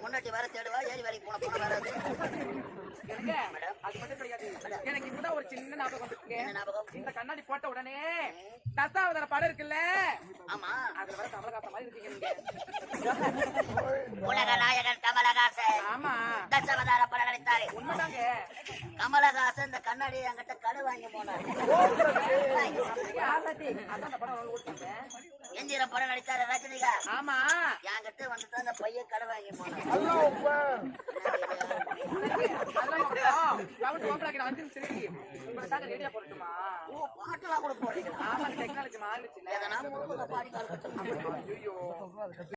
முன்னாடி வேற தேடுவா ஏறி வேலைக்கு போன போன வராது. எனக்கு இப்பதான் ஒரு சின்ன ஞாபகம் வந்துருக்கு. இந்த கண்ணாடி போட்ட உடனே தசாவதார படம் இருக்குல்ல, ஆமா அதுல வர கமலஹாசன் மாதிரி இருக்கீங்க நீங்க. உலக நாயகன் கமலஹாசன். ஆமா தசாவதார படம் நடித்தாரு. உண்மைதாங்க. கமலஹாசன் இந்த கண்ணாடி என்கிட்ட கடை வாங்கி போனாரு. அதான் படம் ஓடுறாங்க. எந்திர படம் நடித்தாரு ரஜினிகாந்த். ஆமா என்கிட்ட வந்துட்டு அந்த பையன் கடை வாங்கி போனாரு. பாட்டுலாம் கூட போறீங்களா? டெக்னாலஜி மாறிடுச்சு. பாடி